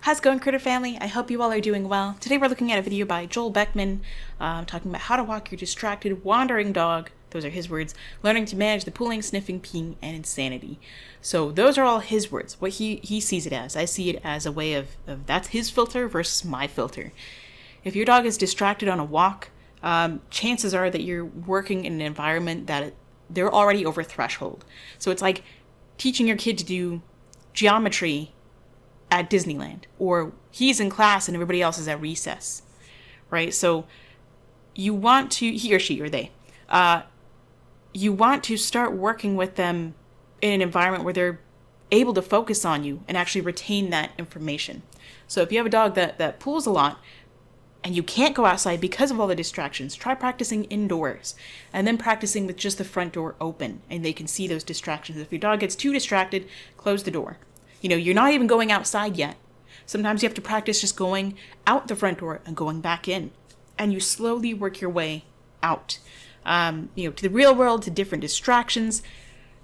How's it going, Critter Family? I hope you all are doing well. Today we're looking at a video by Joel Beckman, talking about how to walk your distracted, wandering dog, those are his words, learning to manage the pulling, sniffing, peeing, and insanity. So those are all his words, what he sees it as. I see it as a way of that's his filter versus my filter. If your dog is distracted on a walk, chances are that you're working in an environment that they're already over threshold. So it's like teaching your kid to do geometry at Disneyland, or he's in class and everybody else is at recess, right? So you want to, he or she or they, you want to start working with them in an environment where they're able to focus on you and actually retain that information. So if you have a dog that pulls a lot and you can't go outside because of all the distractions, try practicing indoors and then practicing with just the front door open and they can see those distractions. If your dog gets too distracted, close the door. You're not even going outside yet. Sometimes you have to practice just going out the front door and going back in. And you slowly work your way out, to the real world, to different distractions.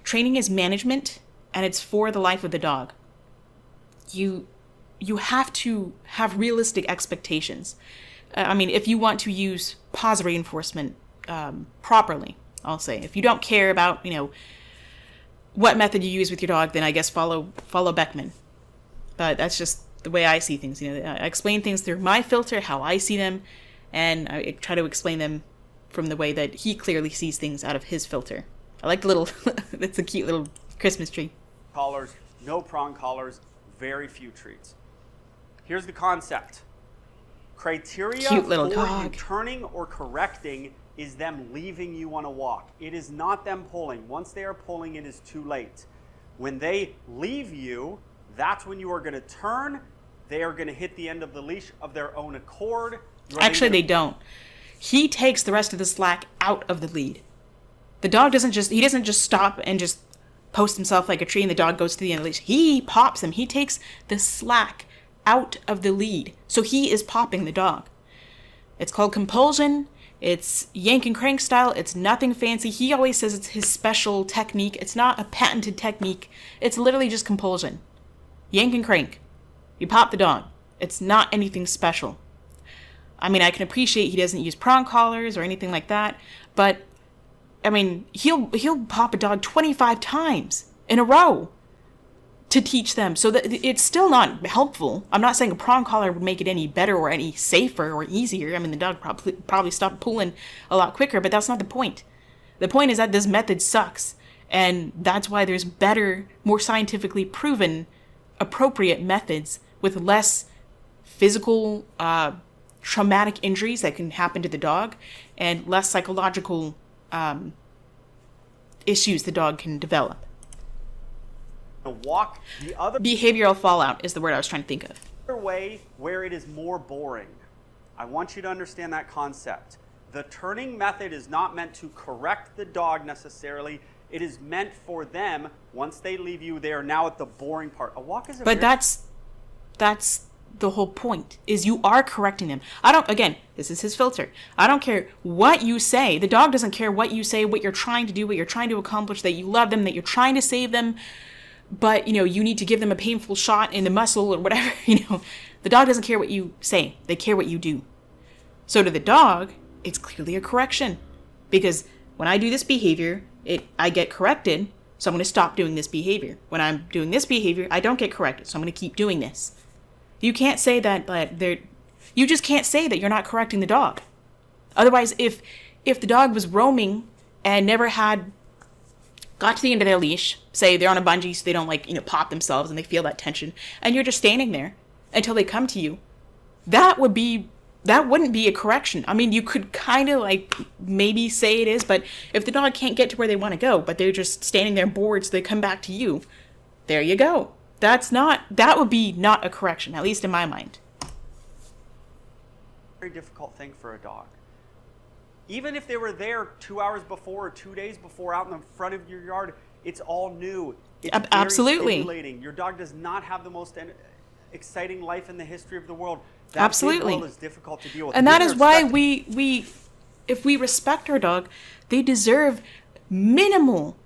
Training is management, and it's for the life of the dog. You have to have realistic expectations. If you want to use pause reinforcement properly, I'll say. If you don't care about, what method you use with your dog, then I guess follow Beckman. But that's just the way I see things. I explain things through my filter, how I see them, and I try to explain them from the way that he clearly sees things out of his filter. I like the little, that's a cute little Christmas tree. Collars, no prong collars, very few treats. Here's the concept. Criteria Cute little for dog. you turning or correcting is them leaving you on a walk. It is not them pulling. Once they are pulling, it is too late. When they leave you, that's when you are going to turn. They are going to hit the end of the leash of their own accord. Actually, they don't. He takes the rest of the slack out of the lead. The dog doesn't just stop and just post himself like a tree and the dog goes to the end of the leash. He pops him. He takes the slack out of the lead. So he is popping the dog. It's called compulsion. It's yank and crank style. It's nothing fancy. He always says it's his special technique. It's not a patented technique. It's literally just compulsion. Yank and crank. You pop the dog. It's not anything special. I can appreciate he doesn't use prong collars or anything like that, but he'll pop a dog 25 times in a row to teach them, so that it's still not helpful. I'm not saying a prong collar would make it any better or any safer or easier. The dog probably stopped pulling a lot quicker, but that's not the point. The point is that this method sucks, and that's why there's better, more scientifically proven, appropriate methods with less physical, traumatic injuries that can happen to the dog, and less psychological issues the dog can develop. Walk the other Behavioral fallout is the word I was trying to think of. way where it is more boring. I want you to understand that concept. The turning method is not meant to correct the dog necessarily. It is meant for them, once they leave you, they are now at the boring part. A walk is a But that's the whole point, is you are correcting them. This is his filter. I don't care what you say. The dog doesn't care what you say, what you're trying to do, what you're trying to accomplish, that you love them, that you're trying to save them. But, you need to give them a painful shot in the muscle or whatever, The dog doesn't care what you say. They care what you do. So to the dog, it's clearly a correction. Because when I do this behavior, I get corrected, so I'm going to stop doing this behavior. When I'm doing this behavior, I don't get corrected, so I'm going to keep doing this. You can't say you just can't say that you're not correcting the dog. Otherwise, if the dog was roaming and never got to the end of their leash, say they're on a bungee so they don't pop themselves and they feel that tension, and you're just standing there until they come to you, that wouldn't be a correction. You could kind of maybe say it is, but if the dog can't get to where they want to go, but they're just standing there bored so they come back to you, there you go. That would be not a correction, at least in my mind. very difficult thing for a dog. Even if they were there 2 hours before or 2 days before out in the front of your yard, it's all new. It's absolutely very stimulating. Your dog does not have the most exciting life in the history of the world. That absolutely big world is difficult to deal with. And that is why if we respect our dog, they deserve minimal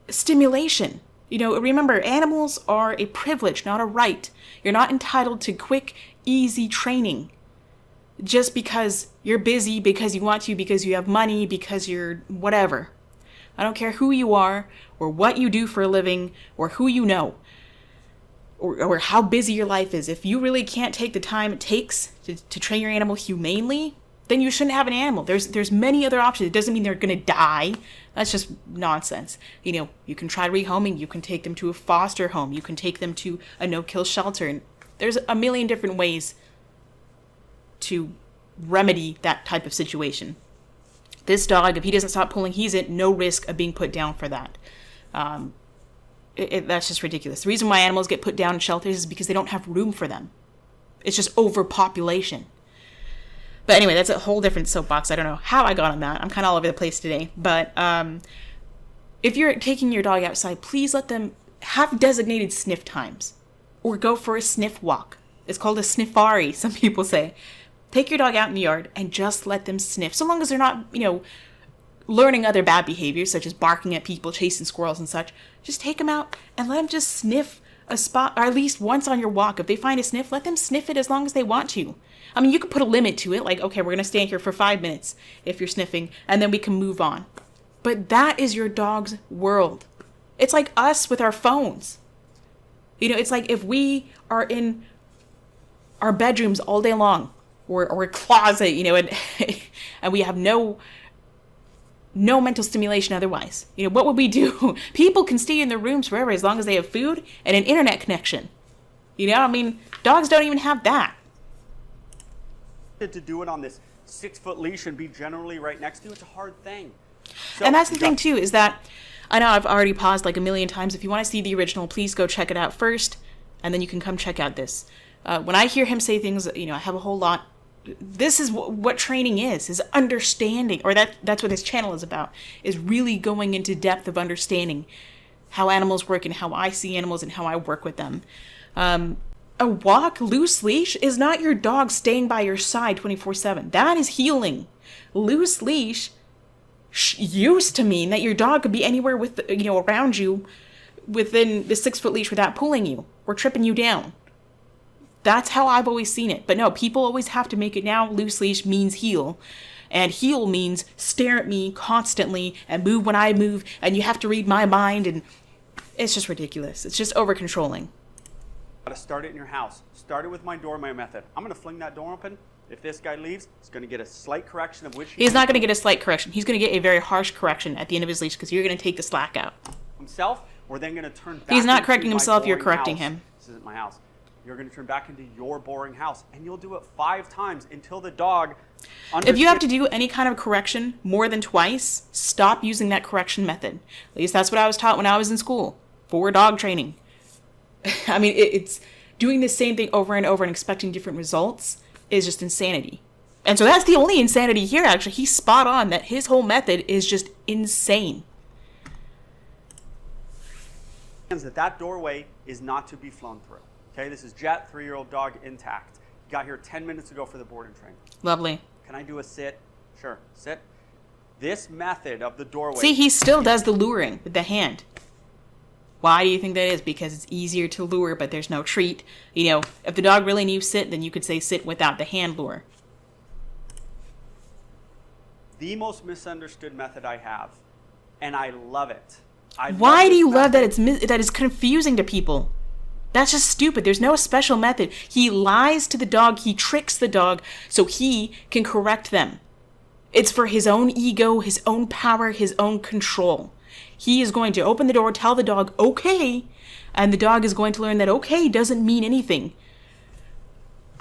stimulation. You know, remember, animals are a privilege, not a right. You're not entitled to quick, easy training just because you're busy, because you want to, because you have money, because you're whatever. I don't care who you are or what you do for a living or who you know or how busy your life is. If you really can't take the time it takes to train your animal humanely, then you shouldn't have an animal. There's many other options. It doesn't mean they're going to die. That's just nonsense. You know, you can try rehoming. You can take them to a foster home. You can take them to a no-kill shelter. And there's a million different ways to remedy that type of situation. This dog, if he doesn't stop pulling, he's at no risk of being put down for that. That's just ridiculous. The reason why animals get put down in shelters is because they don't have room for them. It's just overpopulation. But anyway, that's a whole different soapbox. I don't know how I got on that. I'm kind of all over the place today. But if you're taking your dog outside, please let them have designated sniff times. Or go for a sniff walk. It's called a sniffari, some people say. Take your dog out in the yard and just let them sniff. So long as they're not, learning other bad behaviors, such as barking at people, chasing squirrels and such. Just take them out and let them just sniff a spot, or at least once on your walk. If they find a sniff, let them sniff it as long as they want to. I mean, you could put a limit to it, like, okay, we're going to stand here for 5 minutes if you're sniffing, and then we can move on. But that is your dog's world. It's like us with our phones. It's like if we are in our bedrooms all day long, or a closet, and we have no mental stimulation otherwise. What would we do? People can stay in their rooms forever as long as they have food and an internet connection. Dogs don't even have that. To do it on this 6-foot leash and be generally right next to you, it's a hard thing. So, and that's the thing too, is that, I know I've already paused like a million times. If you want to see the original, please go check it out first, and then you can come check out this. When I hear him say things, I have a whole lot. This is what training is understanding, or that's what his channel is about, is really going into depth of understanding how animals work and how I see animals and how I work with them. A walk, loose leash is not your dog staying by your side 24/7. That is healing. Loose leash used to mean that your dog could be anywhere with, around you within the 6-foot leash without pulling you or tripping you down. That's how I've always seen it. But no, people always have to make it now. Loose leash means heel. And heel means stare at me constantly and move when I move. And you have to read my mind. And it's just ridiculous. It's just over-controlling. Gotta start it in your house. Start it with my doorway method. I'm going to fling that door open. If this guy leaves, he's going to get a slight correction of which he's not going to get a slight correction. He's going to get a very harsh correction at the end of his leash because you're going to take the slack out. Himself, we're then going to turn back. He's not correcting himself. You're correcting him. This isn't my house. You're going to turn back into your boring house, and you'll do it 5 times until the dog understands. If you have to do any kind of correction more than twice, stop using that correction method. At least that's what I was taught when I was in school for dog training. It's doing the same thing over and over and expecting different results is just insanity. And so that's the only insanity here, actually. He's spot on that his whole method is just insane. That doorway is not to be flown through. Okay, this is Jet, 3-year-old dog, intact. Got here 10 minutes ago for the board and train. Lovely. Can I do a sit? Sure, sit. This method of the doorway... See, he still does the luring with the hand. Why do you think that is? Because it's easier to lure, but there's no treat. If the dog really needs sit, then you could say sit without the hand lure. The most misunderstood method I have, and I love it. Why do you love that that it's confusing to people? That's just stupid. There's no special method. He lies to the dog. He tricks the dog so he can correct them. It's for his own ego, his own power, his own control. He is going to open the door, tell the dog, okay, and the dog is going to learn that okay doesn't mean anything.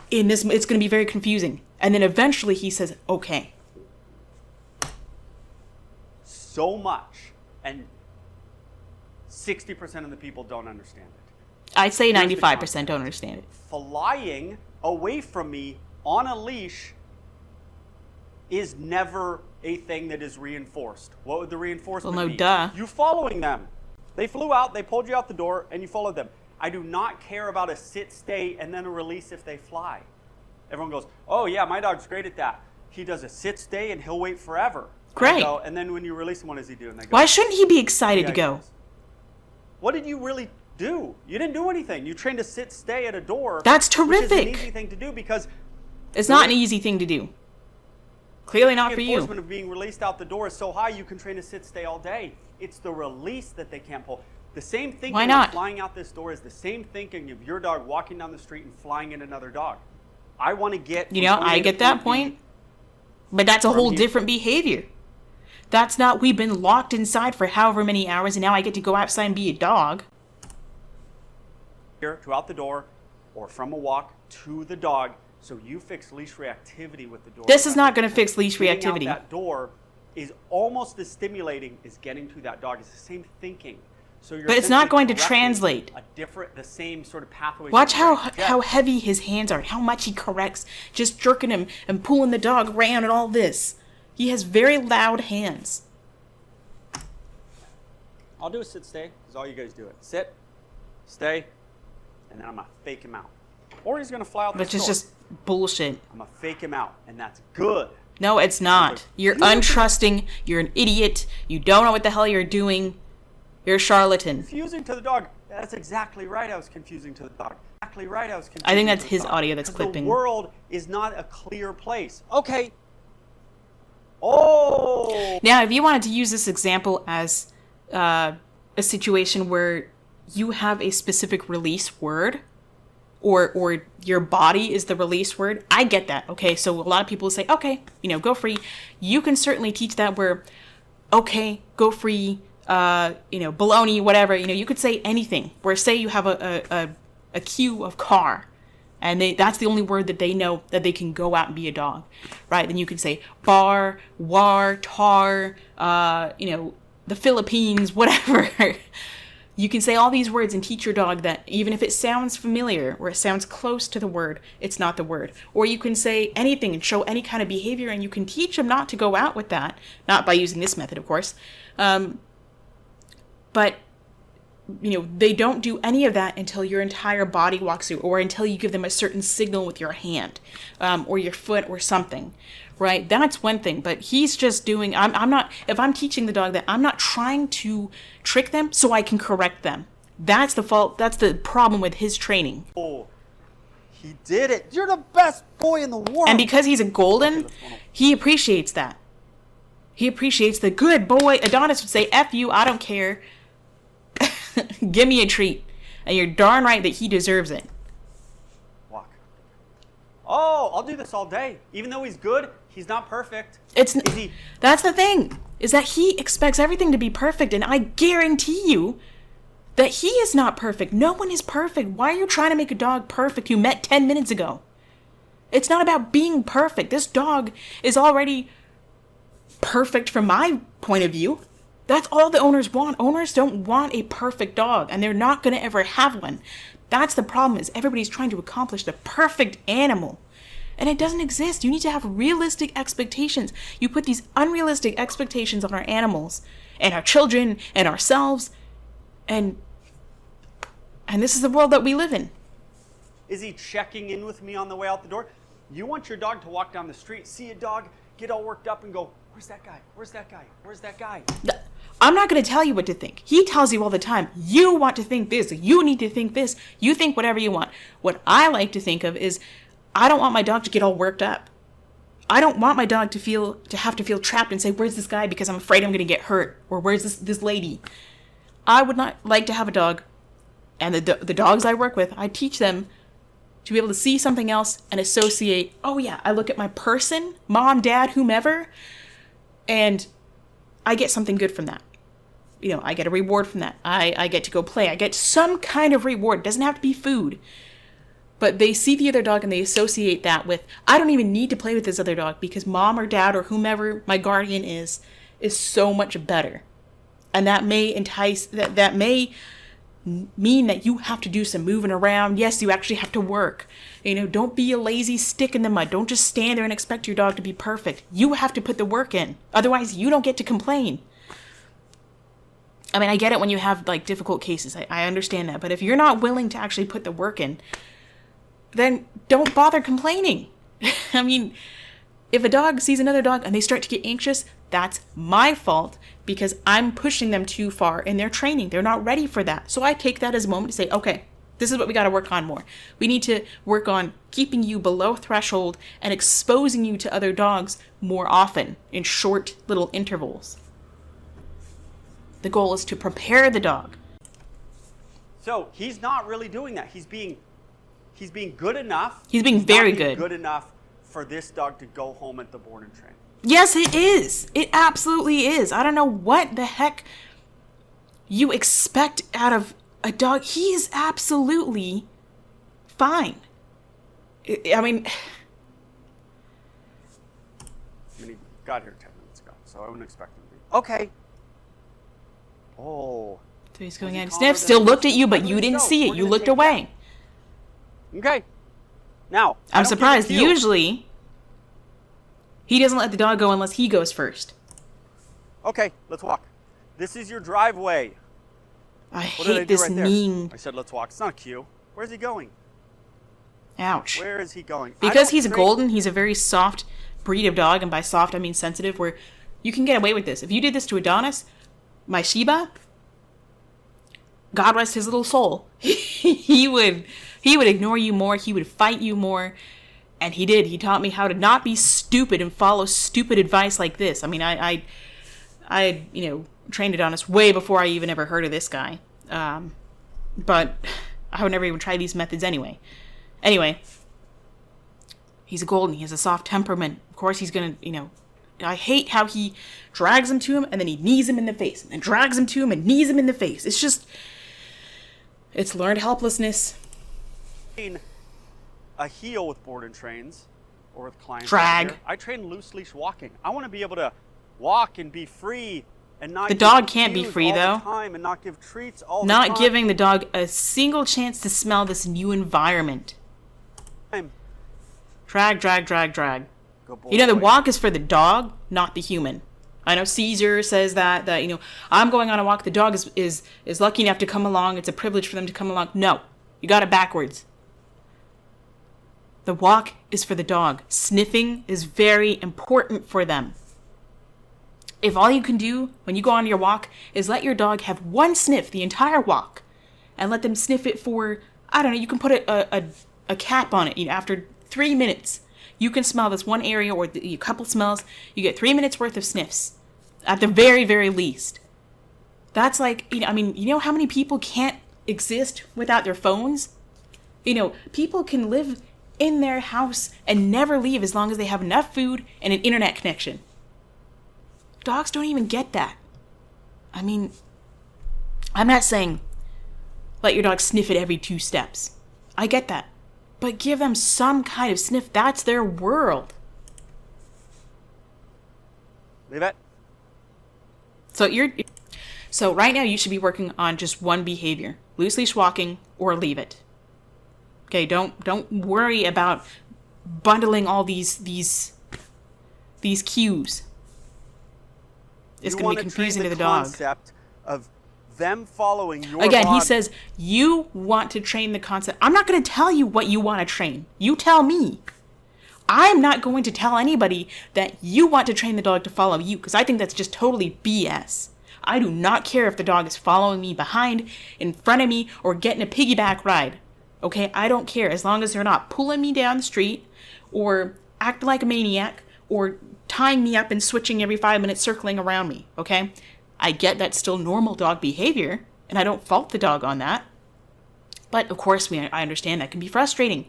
It's going to be very confusing. And then eventually he says, okay. So much, and 60% of the people don't understand it. I'd say 95% don't understand it. Flying away from me on a leash is never a thing that is reinforced. What would the reinforcement be? Duh. You following them. They flew out, they pulled you out the door, and you followed them. I do not care about a sit, stay, and then a release if they fly. Everyone goes, oh yeah, my dog's great at that. He does a sit, stay, and he'll wait forever. Great. And then when you release him, what does he do? And they go, why shouldn't he be excited to go? What did you really do? You didn't do anything. You trained to sit, stay at a door. That's terrific. Which is an terrific. easy thing to do because It's not an easy thing to do. Clearly not for the you. enforcement of being released out the door is so high you can train to sit, stay all day. It's the release that they can't pull. The same thinking Why not? of flying out this door is the same thinking of your dog walking down the street and flying at another dog. I want to get... You know, I get that point. But that's a whole different behavior. That's not, we've been locked inside for however many hours and now I get to go outside and be a dog. Here to out the door or from a walk to the dog. So you fix leash reactivity with the door. This is not going to fix leash Getting reactivity. out that door is almost as stimulating as getting to that dog. It's the same thinking. So you're But it's not going to correcting translate. the same sort of pathway. Watch how heavy his hands are, how much he corrects, just jerking him and pulling the dog around and all this. He has very loud hands. I'll do a sit, stay, because all you guys do it. Sit, stay, and then I'm going to fake him out. Or he's going to fly out the door. Which is just bullshit. I'm going to fake him out, and that's good. No, it's not. You're untrusting. You're an idiot. You don't know what the hell you're doing. You're a charlatan. Confusing to the dog. That's exactly right. I was confusing to the dog. Exactly right. I was confusing. I think that's to the his dog. audio that's clipping. The world is not a clear place. Okay. Oh. Now, if you wanted to use this example as a situation where you have a specific release word, or your body is the release word, I get that. Okay, so a lot of people say, okay, go free. You can certainly teach that where, okay, go free, baloney, whatever. You could say anything. Where say you have a queue of car, and that's the only word that they know that they can go out and be a dog, right? Then you can say bar, war, tar, the Philippines, whatever. You can say all these words and teach your dog that even if it sounds familiar or it sounds close to the word, it's not the word. Or you can say anything and show any kind of behavior, and you can teach them not to go out with that, not by using this method, of course. But they don't do any of that until your entire body walks through, or until you give them a certain signal with your hand, or your foot or something, right? That's one thing. But he's just doing, I'm not, if I'm teaching the dog that, I'm not trying to trick them so I can correct them. That's the fault. That's the problem with his training. Oh, he did it. You're the best boy in the world. And because he's a golden, he appreciates that. He appreciates the good boy. Adonis would say, F you, I don't care. Give me a treat. And you're darn right that he deserves it. Walk. Oh, I'll do this all day. Even though he's good, he's not perfect. That's the thing, is that he expects everything to be perfect, and I guarantee you that he is not perfect. No one is perfect. Why are you trying to make a dog perfect you met 10 minutes ago? It's not about being perfect. This dog is already perfect from my point of view. That's all the owners want. Owners don't want a perfect dog, and they're not going to ever have one. That's the problem, is everybody's trying to accomplish the perfect animal. And it doesn't exist. You need to have realistic expectations. You put these unrealistic expectations on our animals and our children and ourselves, and this is the world that we live in. Is he checking in with me on the way out the door? You want your dog to walk down the street, see a dog, get all worked up and go, where's that guy? Where's that guy? Where's that guy? I'm not going to tell you what to think. He tells you all the time, you want to think this, you need to think this, you think whatever you want. What I like to think of is, I don't want my dog to get all worked up. I don't want my dog to have to feel trapped and say, where's this guy, because I'm afraid I'm going to get hurt, or where's this lady. I would not like to have a dog, and the dogs I work with, I teach them to be able to see something else and associate, oh yeah, I look at my person, mom, dad, whomever, and I get something good from that. I get a reward from that. I get to go play. I get some kind of reward. It doesn't have to be food. But they see the other dog and they associate that with, I don't even need to play with this other dog because mom or dad or whomever my guardian is so much better. And that may entice, that may mean that you have to do some moving around. Yes, you actually have to work. Don't be a lazy stick in the mud. Don't just stand there and expect your dog to be perfect. You have to put the work in. Otherwise, you don't get to complain. I mean, I get it when you have difficult cases. I understand that. But if you're not willing to actually put the work in, then don't bother complaining. I mean, if a dog sees another dog and they start to get anxious, that's my fault because I'm pushing them too far in their training. They're not ready for that. So I take that as a moment to say, okay, this is what we got to work on more. We need to work on keeping you below threshold and exposing you to other dogs more often in short little intervals. The goal is to prepare the dog. So he's not really doing that. He's being good enough. He's being very good. Good enough for this dog to go home at the board and train. Yes, it is. It absolutely is. I don't know what the heck you expect out of a dog. He is absolutely fine. I mean, he got here 10 minutes ago, so I wouldn't expect him to be. Okay. Oh. So he's going at a sniff, still looked at you, but you didn't see it. You looked away. Okay. Now, I'm surprised. Usually, he doesn't let the dog go unless he goes first. Okay, let's walk. This is your driveway. I hate this mean. I said let's walk. It's not a cue. Where's he going? Ouch. Where is he going? Because he's a golden, he's a very soft breed of dog, and by soft I mean sensitive, where you can get away with this. If you did this to Adonis, my Shiba, God rest his little soul, he would ignore you more, he would fight you more, and he did. He taught me how to not be stupid and follow stupid advice like this. I mean, I trained Adonis way before I even ever heard of this guy. But I would never even try these methods anyway. Anyway, he's a golden. He has a soft temperament. Of course, he's going to, I hate how he drags him to him and then he knees him in the face. And then drags him to him and knees him in the face. It's just, it's learned helplessness. A heel with board and trains or with clients. Drag. I train loose leash walking. I want to be able to walk and be free. And not the dog can't be free though. And not give treats all the time. Not giving the dog a single chance to smell this new environment. Drag, drag, drag, drag. The walk is for the dog, not the human. I know Caesar says that I'm going on a walk. The dog is lucky enough to come along. It's a privilege for them to come along. No, you got it backwards. The walk is for the dog. Sniffing is very important for them. If all you can do when you go on your walk is let your dog have one sniff the entire walk and let them sniff it for, I don't know, you can put a cap on it. After 3 minutes, you can smell this one area or a couple smells. You get 3 minutes worth of sniffs at the very, very least. That's like, you know how many people can't exist without their phones? People can live in their house and never leave as long as they have enough food and an internet connection. Dogs don't even get that. I'm not saying let your dog sniff it every 2 steps. I get that. But give them some kind of sniff. That's their world. Leave it. So right now you should be working on just one behavior. Loose leash walking or leave it. Okay, don't worry about bundling all these cues. It's going to be confusing to the dog. Concept of them following your Again, he says, you want to train the concept. I'm not going to tell you what you want to train. You tell me. I'm not going to tell anybody that you want to train the dog to follow you, because I think that's just totally BS. I do not care if the dog is following me behind, in front of me, or getting a piggyback ride. Okay? I don't care, as long as they're not pulling me down the street, or acting like a maniac, or tying me up and switching every 5 minutes, circling around me, okay? I get that's still normal dog behavior, and I don't fault the dog on that. But, of course, I understand that can be frustrating.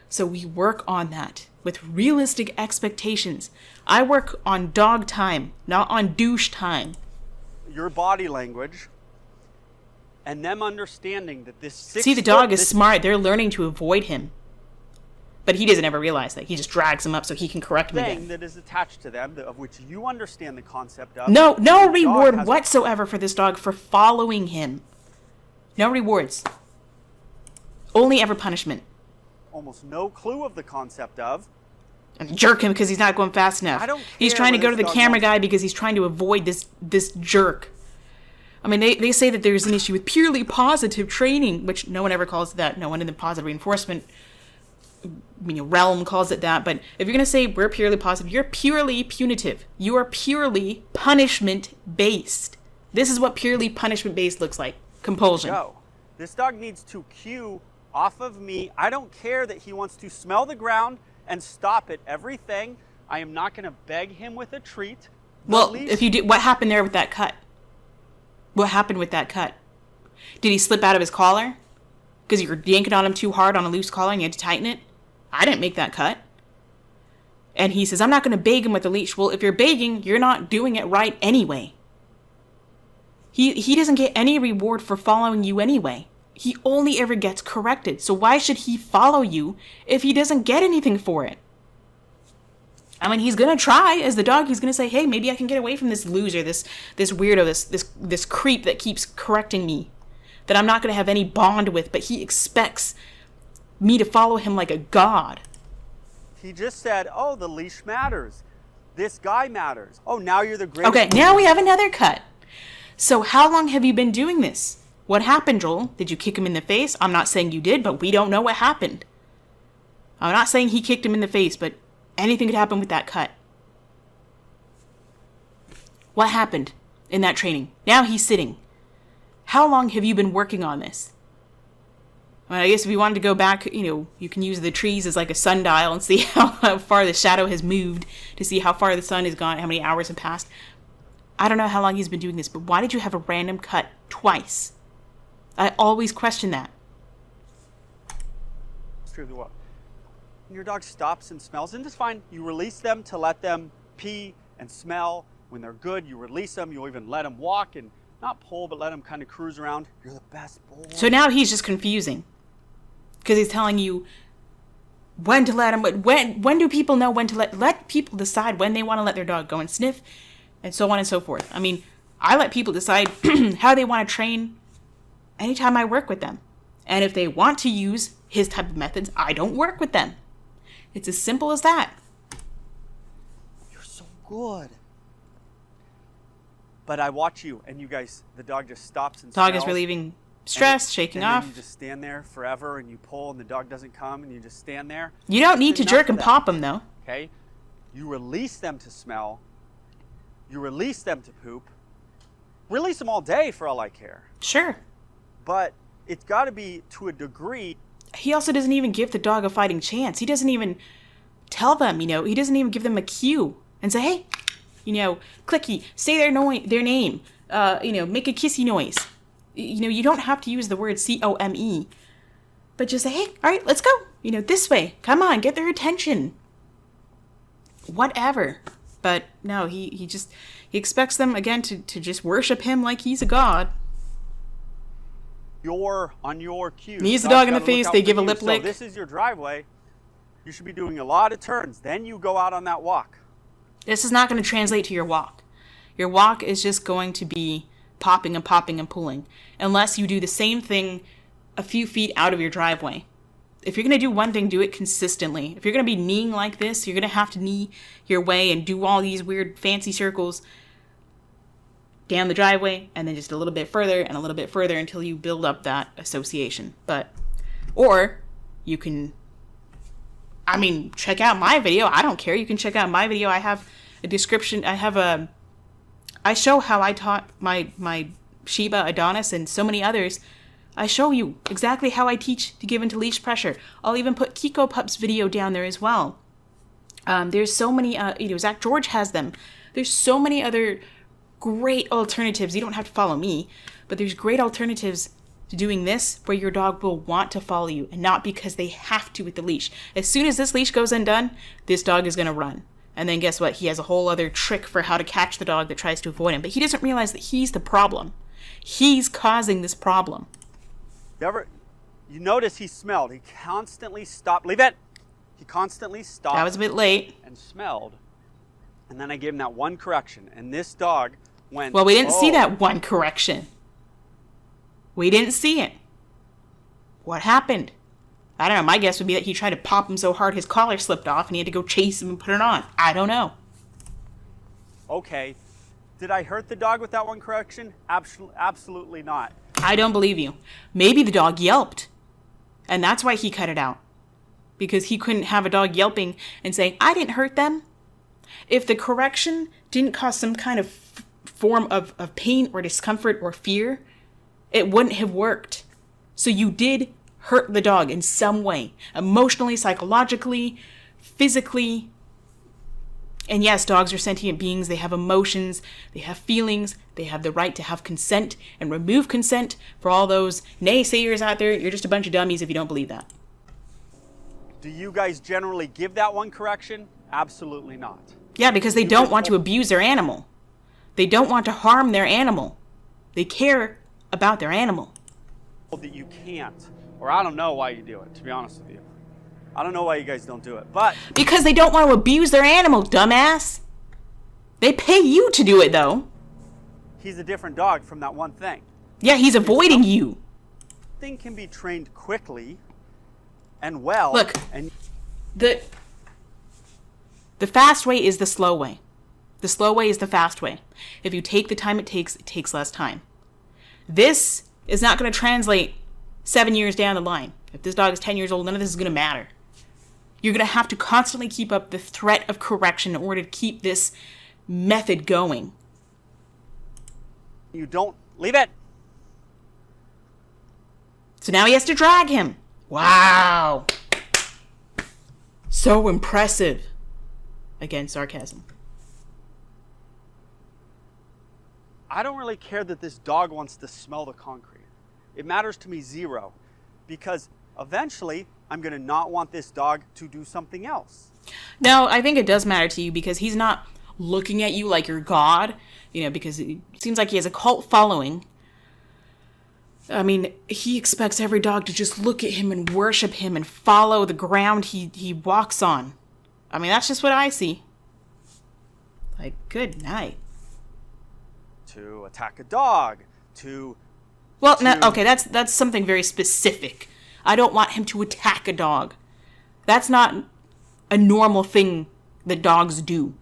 So we work on that with realistic expectations. I work on dog time, not on douche time. Your body language, and them understanding that this 6 See, the dog is smart. They're learning to avoid him. But he doesn't ever realize that. He just drags him up so he can correct him again. That is attached to them, of which you understand the concept of. No reward whatsoever for this dog for following him. No rewards. Only ever punishment. Almost no clue of the concept of. And jerk him because he's not going fast enough. I don't care. He's trying to go to the camera guy because he's trying to avoid this jerk. They say that there's an issue with purely positive training, which no one ever calls that. No one in the positive reinforcement realm calls it that. But if you're going to say we're purely positive, you're purely punitive. You are purely punishment-based. This is what purely punishment-based looks like. Compulsion. Go. This dog needs to cue off of me. I don't care that he wants to smell the ground and stop at everything. I am not going to beg him with a treat. Well, if you did, what happened there with that cut? What happened with that cut? Did he slip out of his collar? Because you were yanking on him too hard on a loose collar and you had to tighten it? I didn't make that cut. And he says, I'm not going to beg him with the leash. Well, if you're begging, you're not doing it right anyway. He doesn't get any reward for following you anyway. He only ever gets corrected. So why should he follow you if he doesn't get anything for it? I mean, he's going to try as the dog. He's going to say, hey, maybe I can get away from this loser, this weirdo, this creep that keeps correcting me, that I'm not going to have any bond with, but he expects me to follow him like a god. He just said, oh, the leash matters. This guy matters. Oh, now you're the greatest. Okay, now we have another cut. So how long have you been doing this? What happened, Joel? Did you kick him in the face? I'm not saying you did, but we don't know what happened. I'm not saying he kicked him in the face, but anything could happen with that cut. What happened in that training? Now he's sitting. How long have you been working on this? Well, I guess if you wanted to go back, you can use the trees as like a sundial and see how far the shadow has moved to see how far the sun has gone, how many hours have passed. I don't know how long he's been doing this, but why did you have a random cut twice? I always question that. It's true. What? When your dog stops and smells, and it's fine. You release them to let them pee and smell. When they're good, you release them. You'll even let them walk and not pull, but let them kind of cruise around. You're the best boy. So now he's just confusing because he's telling you when to let him. When do people know when to let people decide when they want to let their dog go and sniff, and so on and so forth. I mean, I let people decide how they want to train anytime I work with them. And if they want to use his type of methods, I don't work with them. It's as simple as that. You're so good. But I watch you, and you guys, the dog just stops and Dog smells, is relieving stress, shaking and off. then you just stand there forever, and you pull, and the dog doesn't come, and you just stand there. You don't need to Enough jerk of and that. pop them, though. Okay? You release them to smell. You release them to poop. Release them all day for all I care. Sure. But it's got to be to a degree. He also doesn't even give the dog a fighting chance. He doesn't even tell them, he doesn't even give them a cue and say, hey, clicky, say their name, make a kissy noise. You don't have to use the word C-O-M-E, but just say, hey, all right, let's go, this way. Come on, get their attention. Whatever. But no, he expects them, again, to just worship him like he's a god. You're on your cue. Knees the dog in the face, they give a lip lick. So this is your driveway. You should be doing a lot of turns. Then you go out on that walk. This is not going to translate to your walk. Your walk is just going to be popping and popping and pulling, unless you do the same thing a few feet out of your driveway. If you're going to do one thing, do it consistently. If you're going to be kneeing like this, you're going to have to knee your way and do all these weird fancy circles down the driveway, and then just a little bit further and a little bit further until you build up that association. Or you can, check out my video. I don't care. You can check out my video. I have a description. I show how I taught my Shiba, Adonis, and so many others. I show you exactly how I teach to give into leash pressure. I'll even put Kikopup's video down there as well. There's so many, Zach George has them. There's so many other great alternatives. You don't have to follow me, but there's great alternatives to doing this where your dog will want to follow you and not because they have to with the leash. As soon as this leash goes undone, this dog is going to run. And then guess what? He has a whole other trick for how to catch the dog that tries to avoid him. But he doesn't realize that he's the problem. He's causing this problem. You notice he smelled. He constantly stopped. Leave it. He constantly stopped. That was a bit late. And smelled. And then I gave him that one correction. And this dog went, well, we didn't see that one correction. We didn't see it. What happened? I don't know. My guess would be that he tried to pop him so hard his collar slipped off and he had to go chase him and put it on. I don't know. Okay. Did I hurt the dog with that one correction? Absolutely not. I don't believe you. Maybe the dog yelped. And that's why he cut it out. because he couldn't have a dog yelping and saying, I didn't hurt them. If the correction didn't cause some kind of form of pain or discomfort or fear, it wouldn't have worked. So you did hurt the dog in some way, emotionally, psychologically, physically. And yes, dogs are sentient beings. They have emotions, they have feelings, they have the right to have consent and remove consent. For all those naysayers out there, you're just a bunch of dummies if you don't believe that. Do you guys generally give that one correction? Absolutely not. Yeah, because they don't want to abuse their animal. They don't want to harm their animal. They care about their animal. That you can't, or I don't know why you do it, to be honest with you. I don't know why you guys don't do it, but... Because they don't want to abuse their animal, dumbass. They pay you to do it, though. He's a different dog from that one thing. Yeah, he's avoiding you. Thing can be trained quickly and well. Look, and the fast way is the slow way. The slow way is the fast way. If you take the time it takes less time. This is not going to translate 7 years down the line. If this dog is 10 years old, none of this is going to matter. You're going to have to constantly keep up the threat of correction in order to keep this method going. You don't leave it. So now he has to drag him. Wow. So impressive. Again, sarcasm. I don't really care that this dog wants to smell the concrete. It matters to me zero, because eventually I'm going to not want this dog to do something else. No, I think it does matter to you because he's not looking at you like you're God, because it seems like he has a cult following. I mean, he expects every dog to just look at him and worship him and follow the ground he walks on. I mean, that's just what I see. Like, good night. To attack a dog, Well, no, okay, that's something very specific. I don't want him to attack a dog. That's not a normal thing that dogs do.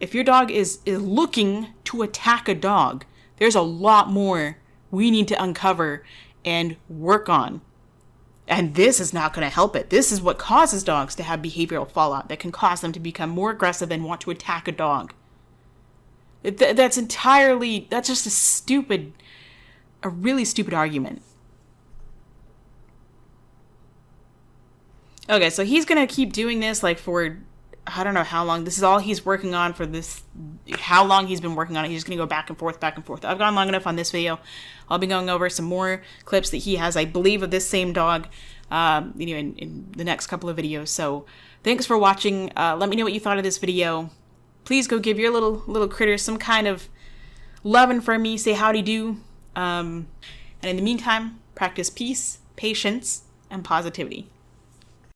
If your dog is looking to attack a dog, there's a lot more we need to uncover and work on. And this is not going to help it. This is what causes dogs to have behavioral fallout that can cause them to become more aggressive and want to attack a dog. That's just a really stupid argument. Okay, so he's going to keep doing this for, I don't know how long. This is all he's working on for this, how long he's been working on it. He's just going to go back and forth, back and forth. I've gone long enough on this video. I'll be going over some more clips that he has, I believe, of this same dog, in the next couple of videos. So thanks for watching. Let me know what you thought of this video. Please go give your little critter some kind of loving for me. Say howdy do. And in the meantime, practice peace, patience, and positivity.